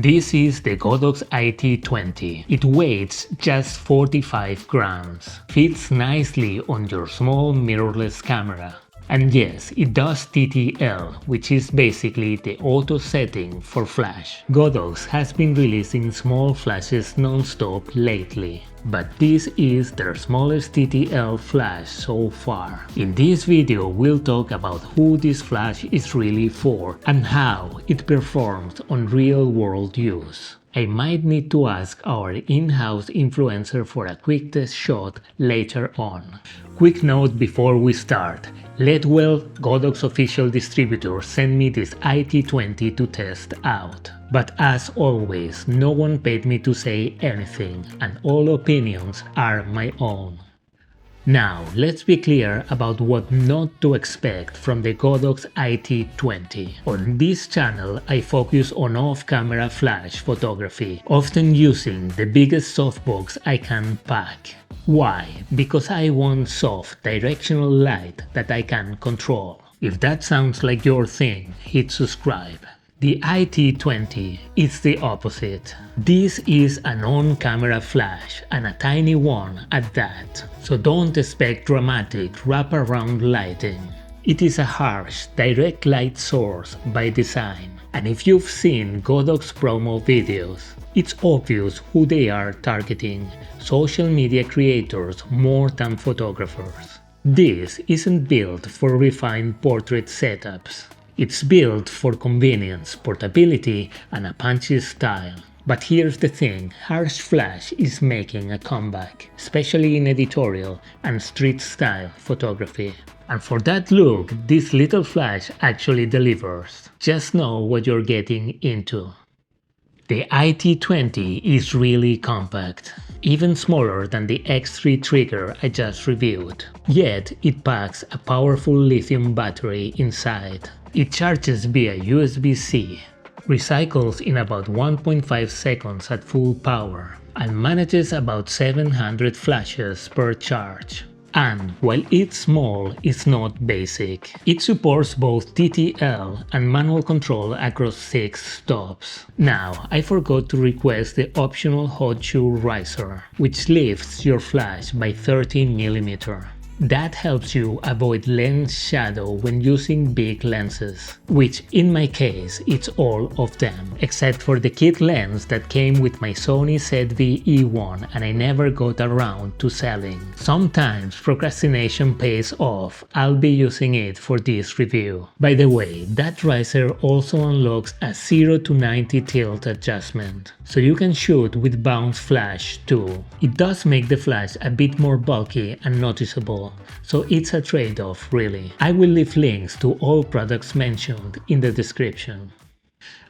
This is the Godox iT20. It weighs just 45 grams, fits nicely on your small mirrorless camera. And yes, it does TTL, which is basically the auto setting for flash. Godox has been releasing small flashes non-stop lately, but this is their smallest TTL flash so far. In this video we'll talk about who this flash is really for and how it performs on real-world use. I might need to ask our in-house influencer for a quick test shot later on. Quick note before we start. Letwell, Godox official distributor, sent me this iT20 to test out. But as always, no one paid me to say anything, and all opinions are my own. Now, let's be clear about what not to expect from the Godox iT20. On this channel, I focus on off-camera flash photography, often using the biggest softbox I can pack. Why? Because I want soft, directional light that I can control. If that sounds like your thing, hit subscribe. The iT20 is the opposite. This is an on-camera flash, and a tiny one at that, so don't expect dramatic wraparound lighting. It is a harsh, direct light source by design, and if you've seen Godox promo videos, it's obvious who they are targeting: social media creators more than photographers. This isn't built for refined portrait setups. It's built for convenience, portability, and a punchy style. But here's the thing, harsh flash is making a comeback, especially in editorial and street style photography. And for that look, this little flash actually delivers. Just know what you're getting into. The iT20 is really compact, even smaller than the X3 trigger I just reviewed. Yet it packs a powerful lithium battery inside. It charges via USB-C, recycles in about 1.5 seconds at full power, and manages about 700 flashes per charge. And while it's small, it's not basic. It supports both TTL and manual control across 6 stops. Now, I forgot to request the optional hot shoe riser, which lifts your flash by 30mm. That helps you avoid lens shadow when using big lenses, which in my case it's all of them, except for the kit lens that came with my Sony ZV-E1 and I never got around to selling. Sometimes procrastination pays off. I'll be using it for this review. By the way, that riser also unlocks a 0 to 90 tilt adjustment, so you can shoot with bounce flash too. It does make the flash a bit more bulky and noticeable, so it's a trade-off really. I will leave links to all products mentioned in the description.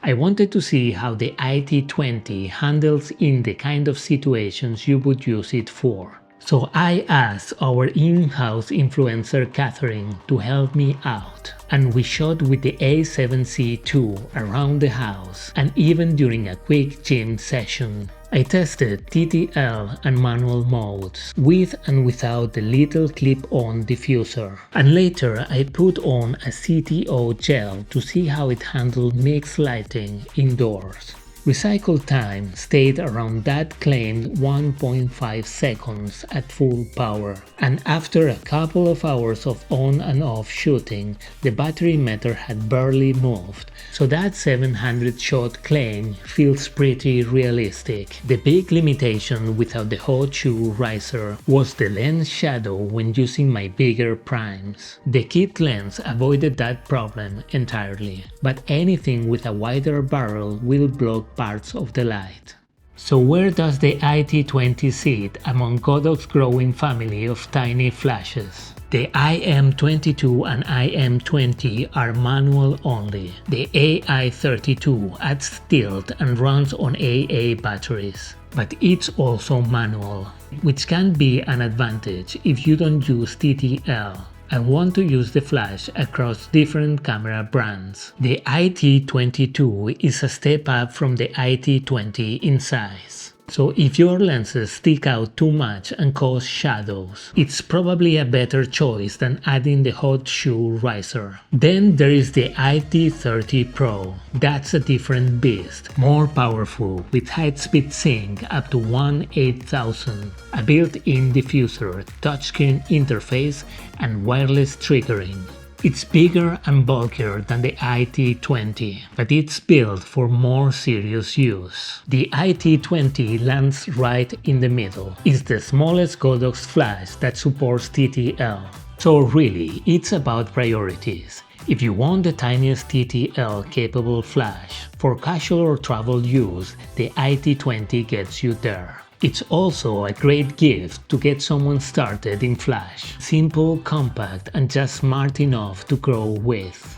I wanted to see how the iT20 handles in the kind of situations you would use it for. So I asked our in-house influencer Catherine to help me out, and we shot with the A7C II around the house and even during a quick gym session. I tested TTL and manual modes, with and without the little clip-on diffuser, and later I put on a CTO gel to see how it handled mixed lighting indoors. Recycle time stayed around that claimed 1.5 seconds at full power, and after a couple of hours of on and off shooting, the battery meter had barely moved, so that 700 shot claim feels pretty realistic. The big limitation without the hot shoe riser was the lens shadow when using my bigger primes. The kit lens avoided that problem entirely, but anything with a wider barrel will block parts of the light. So where does the iT20 sit among Godox's growing family of tiny flashes? The IM22 and IM20 are manual only. The AI32 adds tilt and runs on AA batteries, but it's also manual, which can be an advantage if you don't use TTL and want to use the flash across different camera brands. The iT22 is a step up from the iT20 in size, So if your lenses stick out too much and cause shadows, it's probably a better choice than adding the hot shoe riser. Then there is the IT30 Pro. That's a different beast, more powerful with high-speed sync up to 1/8000, a built-in diffuser, touchscreen interface and wireless triggering. It's bigger and bulkier than the IT20, but it's built for more serious use. The IT20 lands right in the middle. It's the smallest Godox Flash that supports TTL. So really, it's about priorities. If you want the tiniest TTL capable flash, for casual or travel use, the IT20 gets you there. It's also a great gift to get someone started in Flash. Simple, compact and just smart enough to grow with.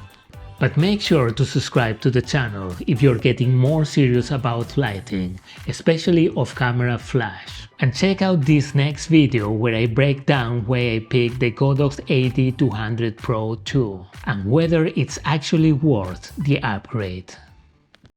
But make sure to subscribe to the channel if you're getting more serious about lighting, especially off-camera Flash. And check out this next video where I break down why I picked the Godox iT200 Pro 2 and whether it's actually worth the upgrade.